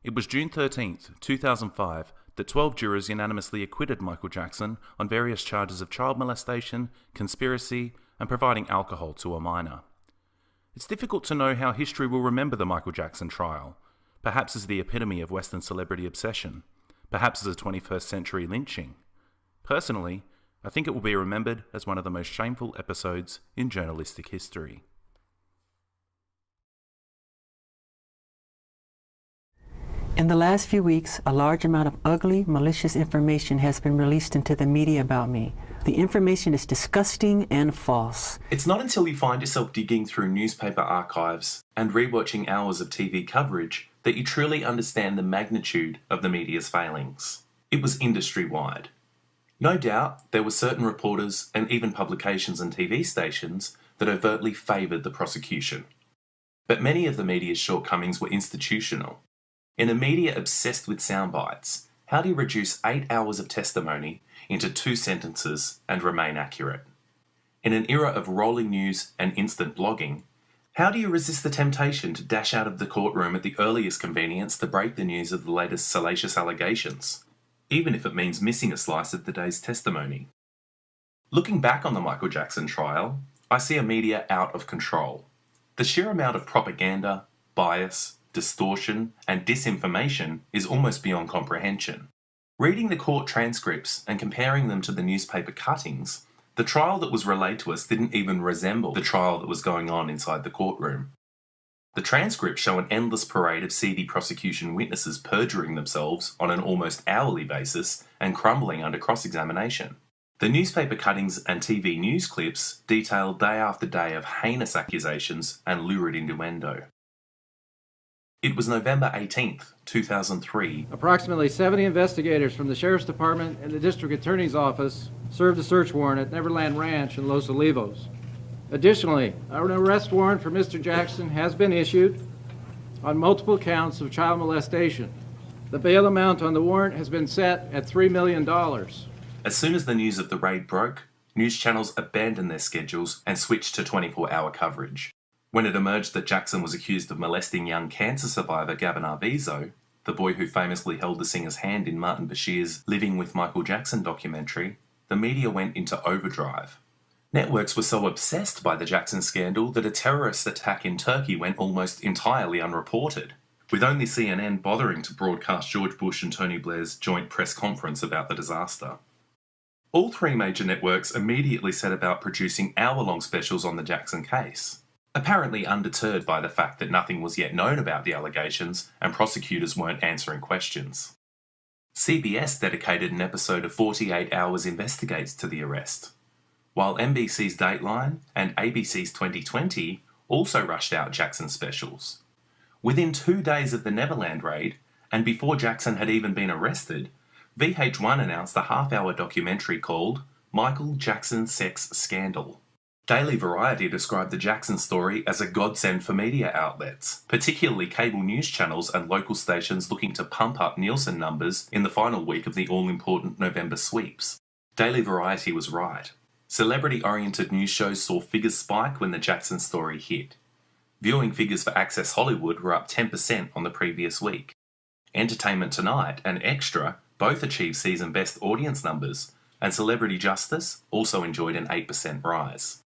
It was June 13th, 2005, that 12 jurors unanimously acquitted Michael Jackson on various charges of child molestation, conspiracy, and providing alcohol to a minor. It's difficult to know how history will remember the Michael Jackson trial, perhaps as the epitome of Western celebrity obsession, perhaps as a 21st century lynching. Personally, I think it will be remembered as one of the most shameful episodes in journalistic history. In the last few weeks, a large amount of ugly, malicious information has been released into the media about me. The information is disgusting and false. It's not until you find yourself digging through newspaper archives and rewatching hours of TV coverage that you truly understand the magnitude of the media's failings. It was industry-wide. No doubt, there were certain reporters and even publications and TV stations that overtly favoured the prosecution. But many of the media's shortcomings were institutional. In a media obsessed with sound bites, how do you reduce 8 hours of testimony into 2 sentences and remain accurate? In an era of rolling news and instant blogging, how do you resist the temptation to dash out of the courtroom at the earliest convenience to break the news of the latest salacious allegations, even if it means missing a slice of the day's testimony? Looking back on the Michael Jackson trial, I see a media out of control. The sheer amount of propaganda, bias, distortion, and disinformation is almost beyond comprehension. Reading the court transcripts and comparing them to the newspaper cuttings, the trial that was relayed to us didn't even resemble the trial that was going on inside the courtroom. The transcripts show an endless parade of seedy prosecution witnesses perjuring themselves on an almost hourly basis and crumbling under cross-examination. The newspaper cuttings and TV news clips detail day after day of heinous accusations and lurid innuendo. It was November 18th, 2003. Approximately 70 investigators from the Sheriff's Department and the District Attorney's Office served a search warrant at Neverland Ranch in Los Olivos. Additionally, an arrest warrant for Mr. Jackson has been issued on multiple counts of child molestation. The bail amount on the warrant has been set at $3 million. As soon as the news of the raid broke, news channels abandoned their schedules and switched to 24-hour coverage. When it emerged that Jackson was accused of molesting young cancer survivor Gavin Arvizo, the boy who famously held the singer's hand in Martin Bashir's Living with Michael Jackson documentary, the media went into overdrive. Networks were so obsessed by the Jackson scandal that a terrorist attack in Turkey went almost entirely unreported, with only CNN bothering to broadcast George Bush and Tony Blair's joint press conference about the disaster. All 3 major networks immediately set about producing hour-long specials on the Jackson case, apparently undeterred by the fact that nothing was yet known about the allegations and prosecutors weren't answering questions. CBS dedicated an episode of 48 Hours Investigates to the arrest, while NBC's Dateline and ABC's 2020 also rushed out Jackson specials. Within 2 days of the Neverland raid, and before Jackson had even been arrested, VH1 announced a half-hour documentary called Michael Jackson Sex Scandal. Daily Variety described the Jackson story as a godsend for media outlets, particularly cable news channels and local stations looking to pump up Nielsen numbers in the final week of the all-important November sweeps. Daily Variety was right. Celebrity-oriented news shows saw figures spike when the Jackson story hit. Viewing figures for Access Hollywood were up 10% on the previous week. Entertainment Tonight and Extra both achieved season best audience numbers, and Celebrity Justice also enjoyed an 8% rise.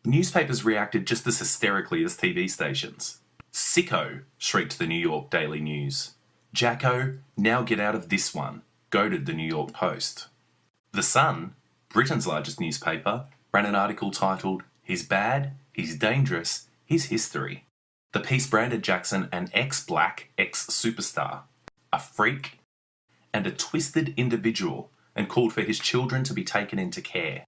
Newspapers reacted just as hysterically as TV stations. "Sicko," shrieked the New York Daily News. "Jacko, now get out of this one," goaded the New York Post. The Sun, Britain's largest newspaper, ran an article titled, "He's bad, he's dangerous, he's history." The piece branded Jackson an ex-black, ex-superstar, a freak, and a twisted individual, and called for his children to be taken into care.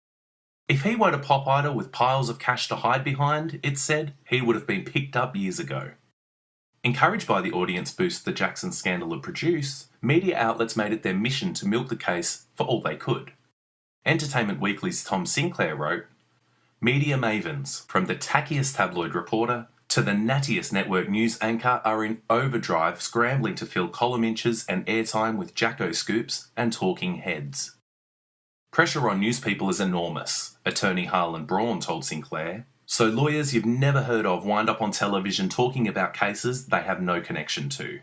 If he weren't a pop idol with piles of cash to hide behind, it said, he would have been picked up years ago. Encouraged by the audience boost the Jackson scandal had produced, media outlets made it their mission to milk the case for all they could. Entertainment Weekly's Tom Sinclair wrote, "Media mavens, from the tackiest tabloid reporter to the nattiest network news anchor, are in overdrive scrambling to fill column inches and airtime with Jacko scoops and talking heads." Pressure on news people is enormous, attorney Harlan Braun told Sinclair, so lawyers you've never heard of wind up on television talking about cases they have no connection to.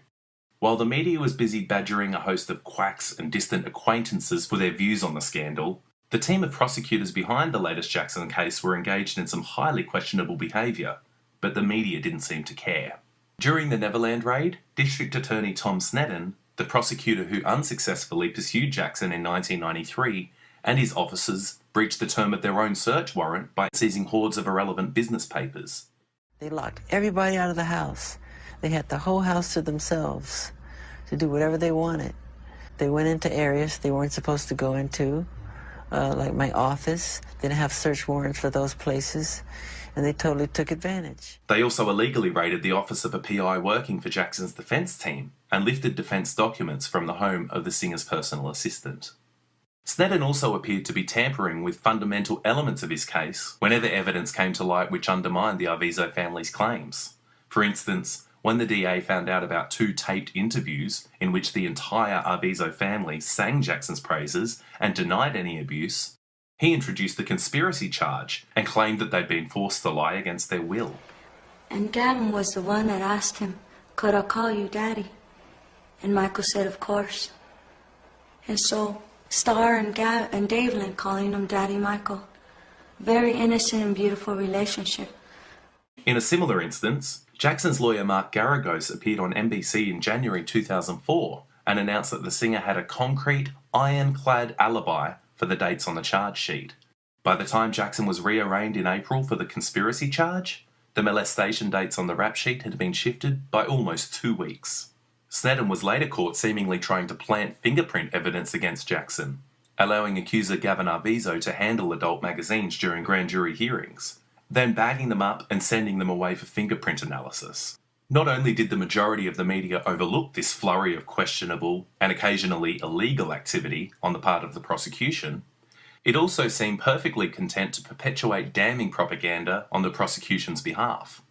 While the media was busy badgering a host of quacks and distant acquaintances for their views on the scandal, the team of prosecutors behind the latest Jackson case were engaged in some highly questionable behaviour, but the media didn't seem to care. During the Neverland raid, District Attorney Tom Sneddon, the prosecutor who unsuccessfully pursued Jackson in 1993, and his officers breached the term of their own search warrant by seizing hordes of irrelevant business papers. They locked everybody out of the house. They had the whole house to themselves to do whatever they wanted. They went into areas they weren't supposed to go into, like my office. They didn't have search warrants for those places, and they totally took advantage. They also illegally raided the office of a PI working for Jackson's defence team and lifted defence documents from the home of the singer's personal assistant. Sneddon also appeared to be tampering with fundamental elements of his case whenever evidence came to light which undermined the Arvizo family's claims. For instance, when the DA found out about 2 taped interviews in which the entire Arvizo family sang Jackson's praises and denied any abuse, he introduced the conspiracy charge and claimed that they'd been forced to lie against their will. And Gavin was the one that asked him, "Could I call you Daddy?" And Michael said, "Of course." And so Star and Davelin calling him Daddy Michael. Very innocent and beautiful relationship. In a similar instance, Jackson's lawyer Mark Garagos appeared on NBC in January 2004 and announced that the singer had a concrete, ironclad alibi for the dates on the charge sheet. By the time Jackson was rearraigned in April for the conspiracy charge, the molestation dates on the rap sheet had been shifted by almost 2 weeks. Sneddon was later caught seemingly trying to plant fingerprint evidence against Jackson, allowing accuser Gavin Arvizo to handle adult magazines during grand jury hearings, then bagging them up and sending them away for fingerprint analysis. Not only did the majority of the media overlook this flurry of questionable and occasionally illegal activity on the part of the prosecution, it also seemed perfectly content to perpetuate damning propaganda on the prosecution's behalf,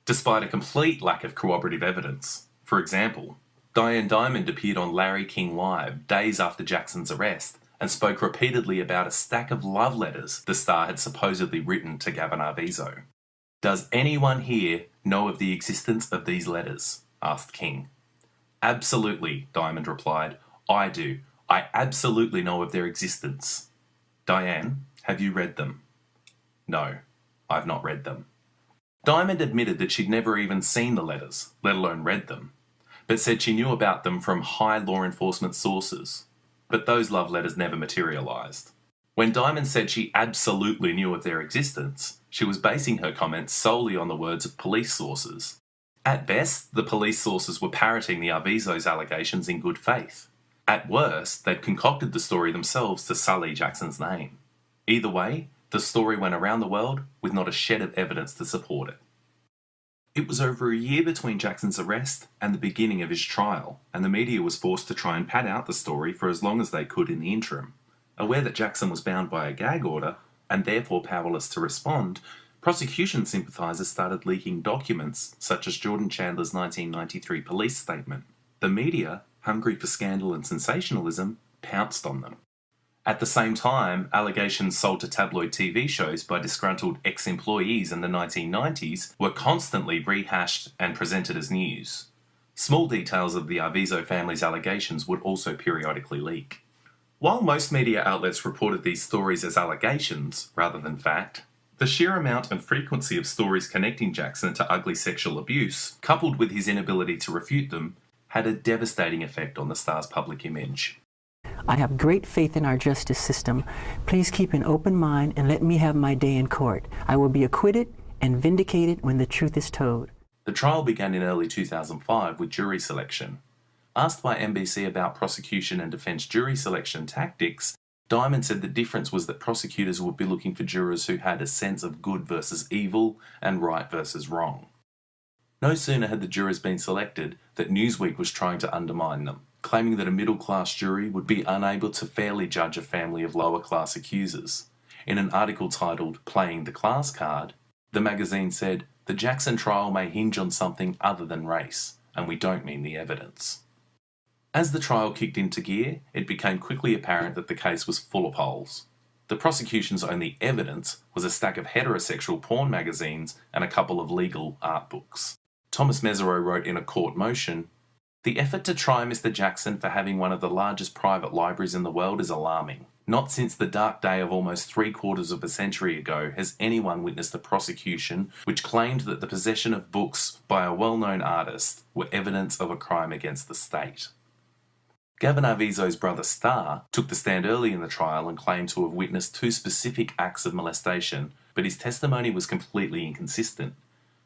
despite a complete lack of corroborative evidence. For example, Diane Diamond appeared on Larry King Live days after Jackson's arrest and spoke repeatedly about a stack of love letters the star had supposedly written to Gavin Arvizo. "Does anyone here know of the existence of these letters?" asked King. "Absolutely," Diamond replied. "I do. I absolutely know of their existence." "Diane, have you read them?" "No, I've not read them." Diamond admitted that she'd never even seen the letters, let alone read them, but said she knew about them from high law enforcement sources. But those love letters never materialised. When Diamond said she absolutely knew of their existence, she was basing her comments solely on the words of police sources. At best, the police sources were parroting the Arvizo's allegations in good faith. At worst, they'd concocted the story themselves to sully Jackson's name. Either way, the story went around the world with not a shed of evidence to support it. It was over a year between Jackson's arrest and the beginning of his trial, and the media was forced to try and pad out the story for as long as they could in the interim. Aware that Jackson was bound by a gag order, and therefore powerless to respond, prosecution sympathisers started leaking documents such as Jordan Chandler's 1993 police statement. The media, hungry for scandal and sensationalism, pounced on them. At the same time, allegations sold to tabloid TV shows by disgruntled ex-employees in the 1990s were constantly rehashed and presented as news. Small details of the Arvizo family's allegations would also periodically leak. While most media outlets reported these stories as allegations rather than fact, the sheer amount and frequency of stories connecting Jackson to ugly sexual abuse, coupled with his inability to refute them, had a devastating effect on the star's public image. I have great faith in our justice system. Please keep an open mind and let me have my day in court. I will be acquitted and vindicated when the truth is told. The trial began in early 2005 with jury selection. Asked by NBC about prosecution and defence jury selection tactics, Diamond said the difference was that prosecutors would be looking for jurors who had a sense of good versus evil and right versus wrong. No sooner had the jurors been selected that Newsweek was trying to undermine them, claiming that a middle-class jury would be unable to fairly judge a family of lower-class accusers. In an article titled "Playing the Class Card," the magazine said, "The Jackson trial may hinge on something other than race, and we don't mean the evidence." As the trial kicked into gear, it became quickly apparent that the case was full of holes. The prosecution's only evidence was a stack of heterosexual porn magazines and a couple of legal art books. Thomas Mesereau wrote in a court motion, The effort to try Mr. Jackson for having one of the largest private libraries in the world is alarming. Not since the dark day of almost 3/4 of a century ago has anyone witnessed a prosecution which claimed that the possession of books by a well-known artist were evidence of a crime against the state. Gavin Arvizo's brother Starr took the stand early in the trial and claimed to have witnessed 2 specific acts of molestation, but his testimony was completely inconsistent.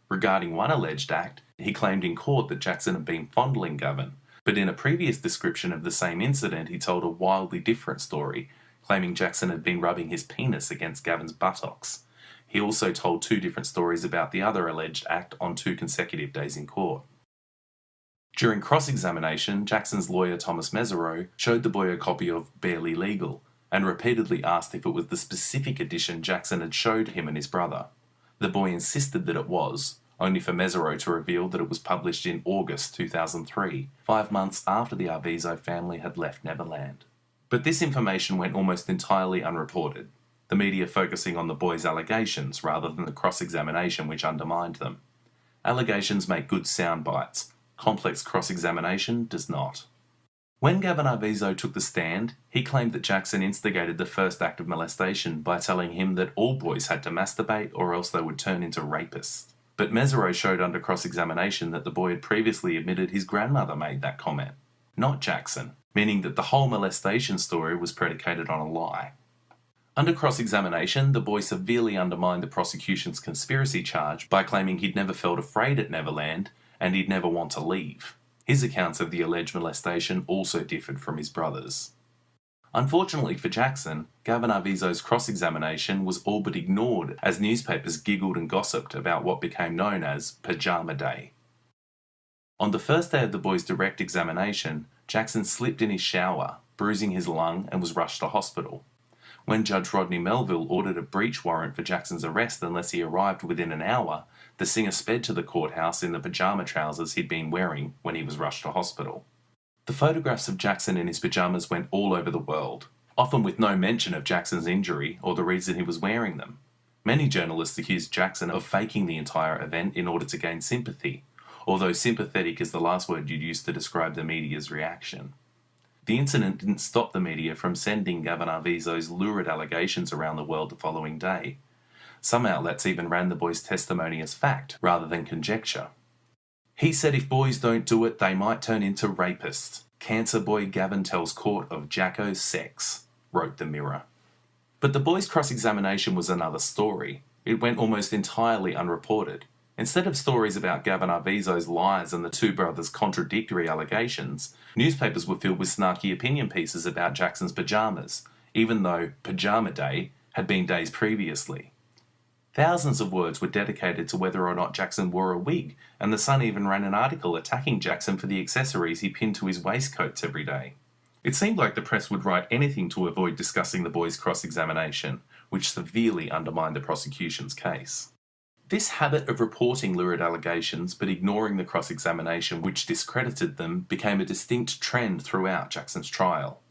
Regarding one alleged act, he claimed in court that Jackson had been fondling Gavin, but in a previous description of the same incident he told a wildly different story, claiming Jackson had been rubbing his penis against Gavin's buttocks. He also told 2 different stories about the other alleged act on 2 consecutive days in court. During cross-examination, Jackson's lawyer Thomas Mesereau showed the boy a copy of Barely Legal and repeatedly asked if it was the specific edition Jackson had showed him and his brother. The boy insisted that it was, only for Mesereau to reveal that it was published in August 2003, 5 months after the Arvizo family had left Neverland. But this information went almost entirely unreported, the media focusing on the boy's allegations rather than the cross-examination which undermined them. Allegations make good sound bites. Complex cross-examination does not. When Gavin Arvizo took the stand, he claimed that Jackson instigated the first act of molestation by telling him that all boys had to masturbate or else they would turn into rapists. But Mesereau showed under cross-examination that the boy had previously admitted his grandmother made that comment, not Jackson, meaning that the whole molestation story was predicated on a lie. Under cross-examination, the boy severely undermined the prosecution's conspiracy charge by claiming he'd never felt afraid at Neverland and he'd never want to leave. His accounts of the alleged molestation also differed from his brother's. Unfortunately for Jackson, Gavin Arvizo's cross-examination was all but ignored as newspapers giggled and gossiped about what became known as Pajama Day. On the first day of the boy's direct examination, Jackson slipped in his shower, bruising his lung, and was rushed to hospital. When Judge Rodney Melville ordered a breach warrant for Jackson's arrest unless he arrived within an hour, the singer sped to the courthouse in the pajama trousers he'd been wearing when he was rushed to hospital. The photographs of Jackson in his pajamas went all over the world, often with no mention of Jackson's injury or the reason he was wearing them. Many journalists accused Jackson of faking the entire event in order to gain sympathy, although sympathetic is the last word you'd use to describe the media's reaction. The incident didn't stop the media from sending Gavin Arvizo's lurid allegations around the world the following day. Some outlets even ran the boy's testimony as fact, rather than conjecture. He said if boys don't do it, they might turn into rapists. Cancer boy Gavin tells court of Jacko's sex, wrote the Mirror. But the boy's cross-examination was another story. It went almost entirely unreported. Instead of stories about Gavin Arvizo's lies and the 2 brothers' contradictory allegations, newspapers were filled with snarky opinion pieces about Jackson's pajamas, even though Pajama Day had been days previously. Thousands of words were dedicated to whether or not Jackson wore a wig, and the Sun even ran an article attacking Jackson for the accessories he pinned to his waistcoats every day. It seemed like the press would write anything to avoid discussing the boy's cross-examination, which severely undermined the prosecution's case. This habit of reporting lurid allegations but ignoring the cross-examination which discredited them became a distinct trend throughout Jackson's trial.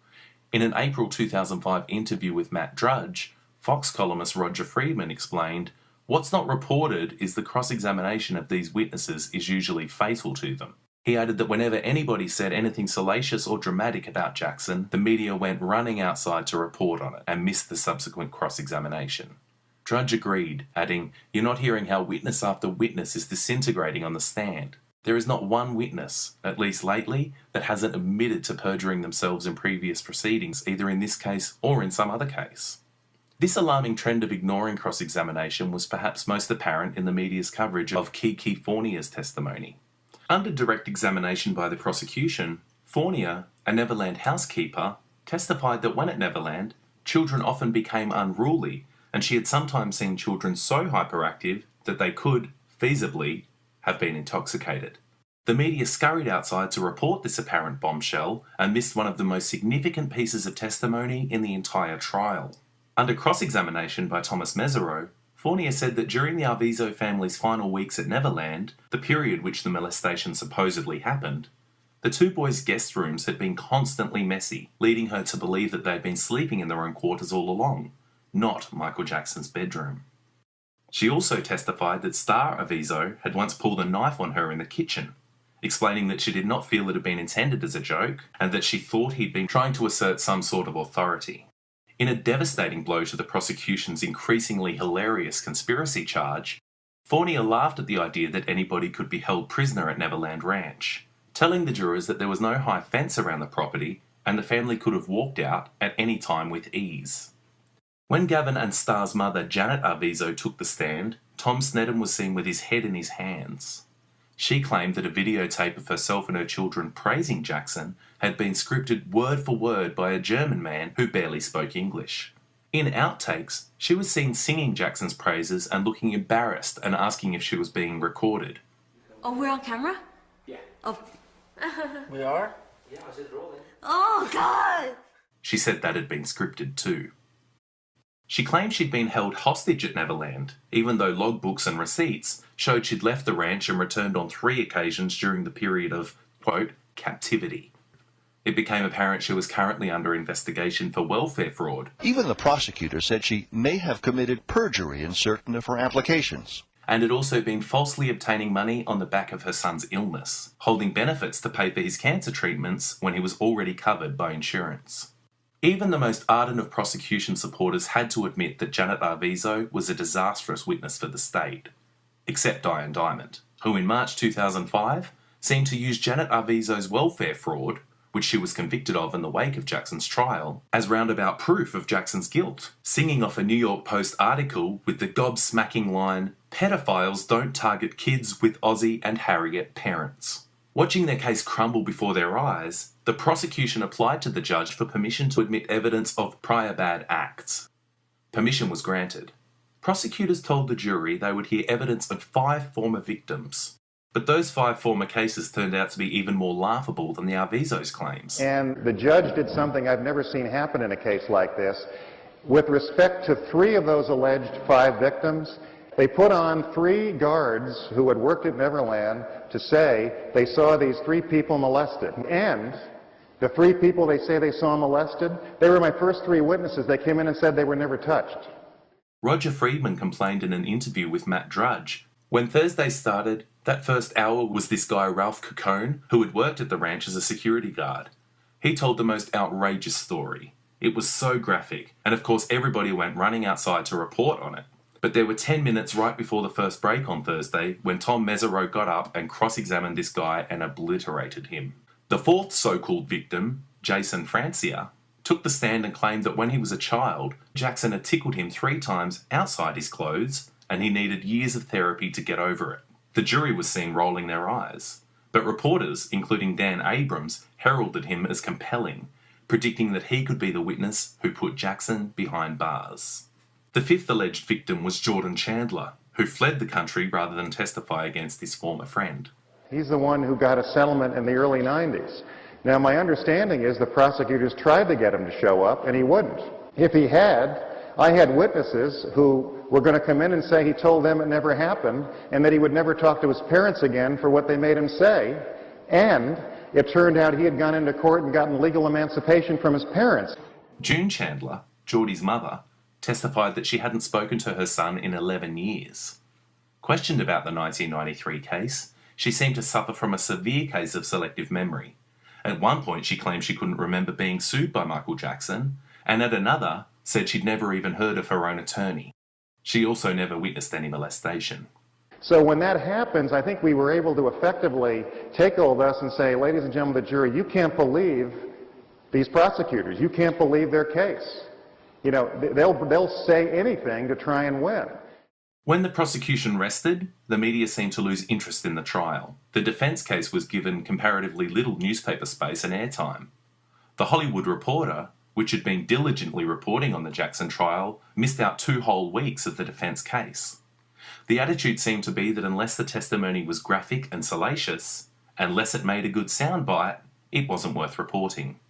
In an April 2005 interview with Matt Drudge, Fox columnist Roger Friedman explained, "What's not reported is the cross-examination of these witnesses is usually fatal to them." He added that whenever anybody said anything salacious or dramatic about Jackson, the media went running outside to report on it and missed the subsequent cross-examination. Drudge agreed, adding, "You're not hearing how witness after witness is disintegrating on the stand. There is not one witness, at least lately, that hasn't admitted to perjuring themselves in previous proceedings, either in this case or in some other case." This alarming trend of ignoring cross-examination was perhaps most apparent in the media's coverage of Kiki Fournier's testimony. Under direct examination by the prosecution, Fournier, a Neverland housekeeper, testified that when at Neverland, children often became unruly, and she had sometimes seen children so hyperactive that they could, feasibly, have been intoxicated. The media scurried outside to report this apparent bombshell and missed one of the most significant pieces of testimony in the entire trial. Under cross-examination by Thomas Mesereau, Fournier said that during the Arvizo family's final weeks at Neverland, the period which the molestation supposedly happened, the 2 boys' guest rooms had been constantly messy, leading her to believe that they had been sleeping in their own quarters all along, not Michael Jackson's bedroom. She also testified that Starr Arvizo had once pulled a knife on her in the kitchen. explaining that she did not feel it had been intended as a joke and that she thought he'd been trying to assert some sort of authority. In a devastating blow to the prosecution's increasingly hilarious conspiracy charge, Fournier laughed at the idea that anybody could be held prisoner at Neverland Ranch, telling the jurors that there was no high fence around the property and the family could have walked out at any time with ease. When Gavin and Starr's mother, Janet Arvizo, took the stand, Tom Sneddon was seen with his head in his hands. She claimed that a videotape of herself and her children praising Jackson had been scripted word for word by a German man who barely spoke English. In outtakes, she was seen singing Jackson's praises and looking embarrassed and asking if she was being recorded. Oh, we're on camera? Yeah. Oh. We are? Yeah, I said rolling. Oh, God! She said that had been scripted too. She claimed she'd been held hostage at Neverland, even though logbooks and receipts showed she'd left the ranch and returned on 3 occasions during the period of, quote, captivity. It became apparent she was currently under investigation for welfare fraud. Even the prosecutor said she may have committed perjury in certain of her applications. And had also been falsely obtaining money on the back of her son's illness, holding benefits to pay for his cancer treatments when he was already covered by insurance. Even the most ardent of prosecution supporters had to admit that Janet Arvizo was a disastrous witness for the state, except Diane Diamond, who in March 2005 seemed to use Janet Arvizo's welfare fraud, which she was convicted of in the wake of Jackson's trial, as roundabout proof of Jackson's guilt, singing off a New York Post article with the gobsmacking line, "Pedophiles don't target kids with Aussie and Harriet parents." Watching their case crumble before their eyes, the prosecution applied to the judge for permission to admit evidence of prior bad acts. Permission was granted. Prosecutors told the jury they would hear evidence of 5 former victims. But those 5 former cases turned out to be even more laughable than the Arvizo's claims. And the judge did something I've never seen happen in a case like this. With respect to 3 of those alleged 5 victims, they put on 3 guards who had worked at Neverland to say they saw these 3 people molested. And the 3 people they say they saw molested, they were my first 3 witnesses. They came in and said they were never touched. Roger Friedman complained in an interview with Matt Drudge. When Thursday started, that first hour was this guy Ralph Cocone, who had worked at the ranch as a security guard. He told the most outrageous story. It was so graphic, and of course everybody went running outside to report on it. But there were 10 minutes right before the first break on Thursday when Tom Mesereau got up and cross-examined this guy and obliterated him. The 4th so-called victim, Jason Francia, took the stand and claimed that when he was a child, Jackson had tickled him 3 times outside his clothes, and he needed years of therapy to get over it. The jury was seen rolling their eyes, but reporters, including Dan Abrams, heralded him as compelling, predicting that he could be the witness who put Jackson behind bars. The 5th alleged victim was Jordan Chandler, who fled the country rather than testify against his former friend. He's the one who got a settlement in the early 90s. Now, my understanding is the prosecutors tried to get him to show up, and he wouldn't. If he had, I had witnesses who were going to come in and say he told them it never happened and that he would never talk to his parents again for what they made him say. And it turned out he had gone into court and gotten legal emancipation from his parents. June Chandler, Geordie's mother, testified that she hadn't spoken to her son in 11 years. Questioned about the 1993 case, she seemed to suffer from a severe case of selective memory. At one point she claimed she couldn't remember being sued by Michael Jackson, and at another said she'd never even heard of her own attorney. She also never witnessed any molestation. So when that happens, I think we were able to effectively take all this and say, ladies and gentlemen of the jury, you can't believe these prosecutors. You can't believe their case. You know, they'll say anything to try and win. When the prosecution rested, the media seemed to lose interest in the trial. The defence case was given comparatively little newspaper space and airtime. The Hollywood Reporter, which had been diligently reporting on the Jackson trial, missed out 2 whole weeks of the defence case. The attitude seemed to be that unless the testimony was graphic and salacious, unless it made a good soundbite, it wasn't worth reporting.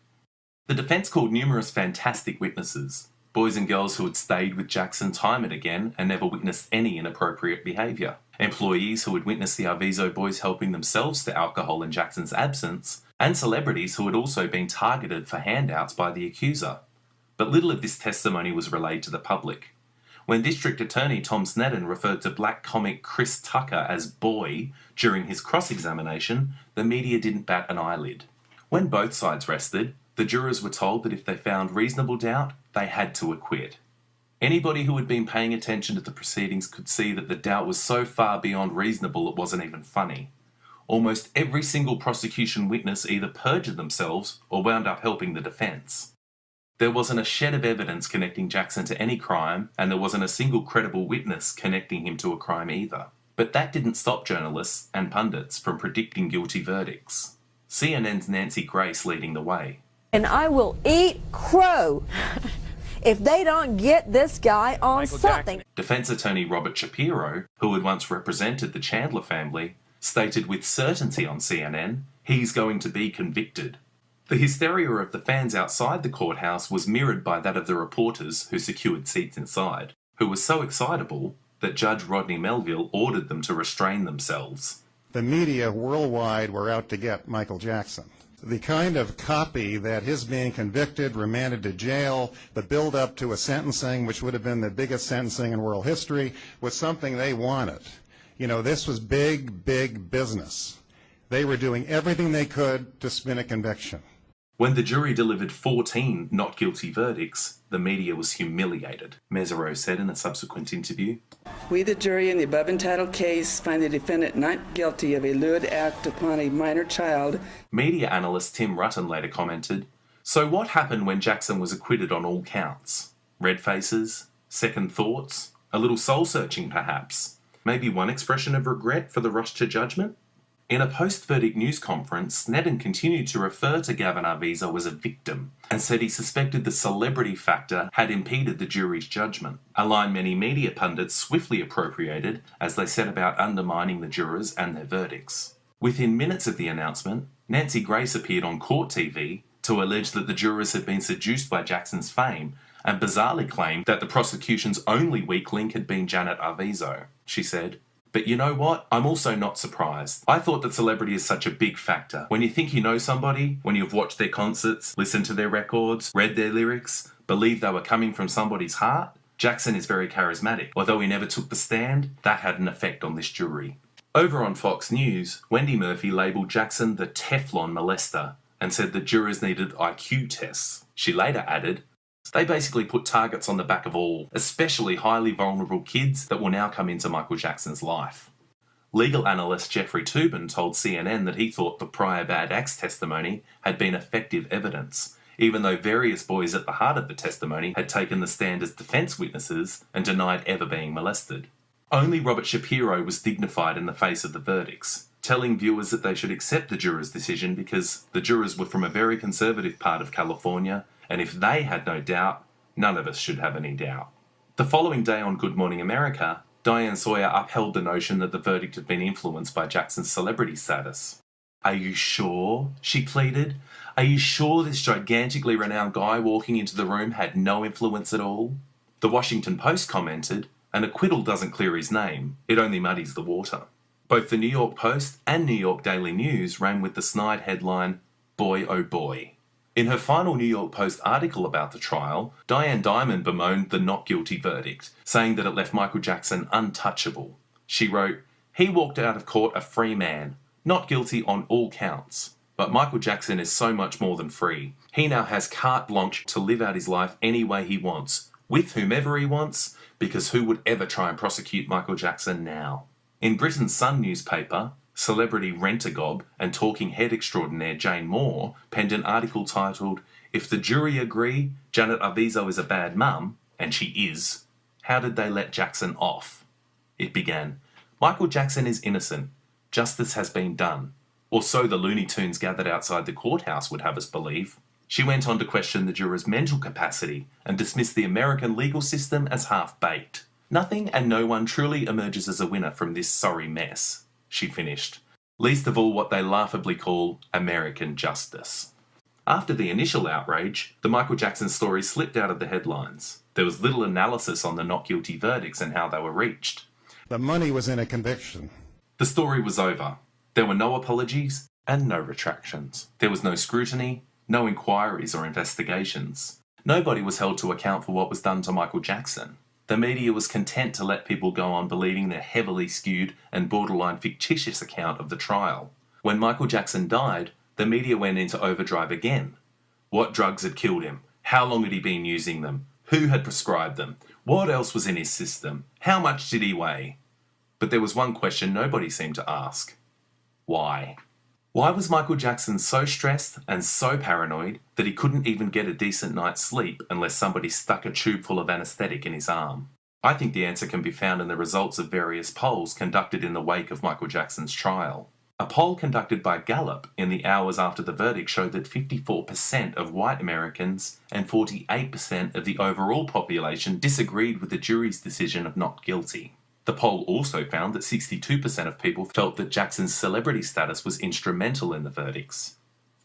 The defence called numerous fantastic witnesses, boys and girls who had stayed with Jackson time and again and never witnessed any inappropriate behaviour, employees who had witnessed the Arvizo boys helping themselves to alcohol in Jackson's absence, and celebrities who had also been targeted for handouts by the accuser. But little of this testimony was relayed to the public. When District Attorney Tom Sneddon referred to black comic Chris Tucker as boy during his cross-examination, the media didn't bat an eyelid. When both sides rested, the jurors were told that if they found reasonable doubt, they had to acquit. Anybody who had been paying attention to the proceedings could see that the doubt was so far beyond reasonable it wasn't even funny. Almost every single prosecution witness either perjured themselves or wound up helping the defence. There wasn't a shed of evidence connecting Jackson to any crime, and there wasn't a single credible witness connecting him to a crime either. But that didn't stop journalists and pundits from predicting guilty verdicts. CNN's Nancy Grace leading the way. And I will eat crow if they don't get this guy on something. Defence attorney Robert Shapiro, who had once represented the Chandler family, stated with certainty on CNN, he's going to be convicted. The hysteria of the fans outside the courthouse was mirrored by that of the reporters who secured seats inside, who were so excitable that Judge Rodney Melville ordered them to restrain themselves. The media worldwide were out to get Michael Jackson. The kind of copy that his being convicted, remanded to jail, the build-up to a sentencing, which would have been the biggest sentencing in world history, was something they wanted. You know, this was big, big business. They were doing everything they could to spin a conviction. When the jury delivered 14 not guilty verdicts, the media was humiliated, Mesereau said in a subsequent interview. We, the jury, in the above entitled case, find the defendant not guilty of a lewd act upon a minor child. Media analyst Tim Rutten later commented, so what happened when Jackson was acquitted on all counts? Red faces? Second thoughts? A little soul-searching, perhaps? Maybe one expression of regret for the rush to judgment? In a post-verdict news conference, Sneddon continued to refer to Gavin Arvizo as a victim and said he suspected the celebrity factor had impeded the jury's judgment, a line many media pundits swiftly appropriated as they set about undermining the jurors and their verdicts. Within minutes of the announcement, Nancy Grace appeared on court TV to allege that the jurors had been seduced by Jackson's fame and bizarrely claimed that the prosecution's only weak link had been Janet Arvizo. She said, "But you know what? I'm also not surprised. I thought that celebrity is such a big factor. When you think you know somebody, when you've watched their concerts, listened to their records, read their lyrics, believed they were coming from somebody's heart, Jackson is very charismatic. Although he never took the stand, that had an effect on this jury." Over on Fox News, Wendy Murphy labelled Jackson the Teflon molester and said that jurors needed IQ tests. She later added, "They basically put targets on the back of all, especially highly vulnerable kids that will now come into Michael Jackson's life." Legal analyst Jeffrey Toobin told CNN that he thought the prior bad acts testimony had been effective evidence, even though various boys at the heart of the testimony had taken the stand as defence witnesses and denied ever being molested. Only Robert Shapiro was dignified in the face of the verdicts, telling viewers that they should accept the jurors' decision because the jurors were from a very conservative part of California, and if they had no doubt, none of us should have any doubt. The following day on Good Morning America, Diane Sawyer upheld the notion that the verdict had been influenced by Jackson's celebrity status. "Are you sure?" she pleaded. "Are you sure this gigantically renowned guy walking into the room had no influence at all?" The Washington Post commented, "An acquittal doesn't clear his name, it only muddies the water." Both the New York Post and New York Daily News ran with the snide headline, "Boy oh boy." In her final New York Post article about the trial, Diane Dimond bemoaned the not guilty verdict, saying that it left Michael Jackson untouchable. She wrote, "He walked out of court a free man, not guilty on all counts. But Michael Jackson is so much more than free. He now has carte blanche to live out his life any way he wants, with whomever he wants, because who would ever try and prosecute Michael Jackson now?" In Britain's Sun newspaper, celebrity rent-a-gob and talking head extraordinaire Jane Moore penned an article titled, "If the jury agree Janet Arvizo is a bad mum, and she is, how did they let Jackson off?" It began, "Michael Jackson is innocent. Justice has been done." Or so the Looney Tunes gathered outside the courthouse would have us believe. She went on to question the jurors' mental capacity and dismissed the American legal system as half-baked. "Nothing and no one truly emerges as a winner from this sorry mess," she finished. "Least of all what they laughably call American justice." After the initial outrage, the Michael Jackson story slipped out of the headlines. There was little analysis on the not guilty verdicts and how they were reached. The money was in a conviction. The story was over. There were no apologies and no retractions. There was no scrutiny, no inquiries or investigations. Nobody was held to account for what was done to Michael Jackson. The media was content to let people go on believing their heavily skewed and borderline fictitious account of the trial. When Michael Jackson died, the media went into overdrive again. What drugs had killed him? How long had he been using them? Who had prescribed them? What else was in his system? How much did he weigh? But there was one question nobody seemed to ask. Why? Why was Michael Jackson so stressed and so paranoid that he couldn't even get a decent night's sleep unless somebody stuck a tube full of anaesthetic in his arm? I think the answer can be found in the results of various polls conducted in the wake of Michael Jackson's trial. A poll conducted by Gallup in the hours after the verdict showed that 54% of white Americans and 48% of the overall population disagreed with the jury's decision of not guilty. The poll also found that 62% of people felt that Jackson's celebrity status was instrumental in the verdicts.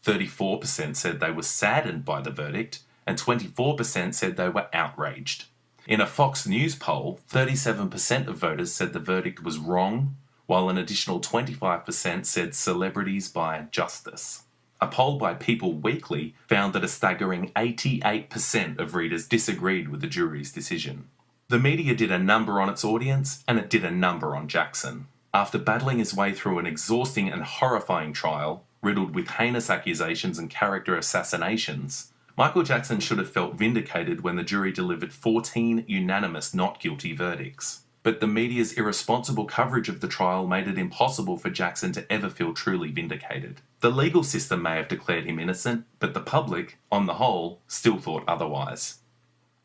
34% said they were saddened by the verdict, and 24% said they were outraged. In a Fox News poll, 37% of voters said the verdict was wrong, while an additional 25% said celebrities buy justice. A poll by People Weekly found that a staggering 88% of readers disagreed with the jury's decision. The media did a number on its audience, and it did a number on Jackson. After battling his way through an exhausting and horrifying trial, riddled with heinous accusations and character assassinations, Michael Jackson should have felt vindicated when the jury delivered 14 unanimous not guilty verdicts. But the media's irresponsible coverage of the trial made it impossible for Jackson to ever feel truly vindicated. The legal system may have declared him innocent, but the public, on the whole, still thought otherwise.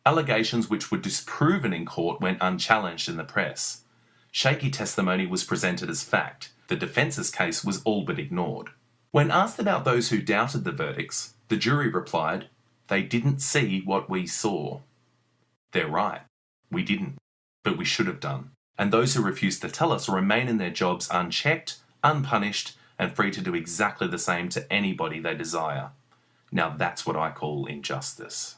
Allegations which were disproven in court went unchallenged in the press. Shaky testimony was presented as fact. The defence's case was all but ignored. When asked about those who doubted the verdicts, the jury replied, "They didn't see what we saw." They're right. We didn't. But we should have done. And those who refuse to tell us remain in their jobs unchecked, unpunished, and free to do exactly the same to anybody they desire. Now that's what I call injustice.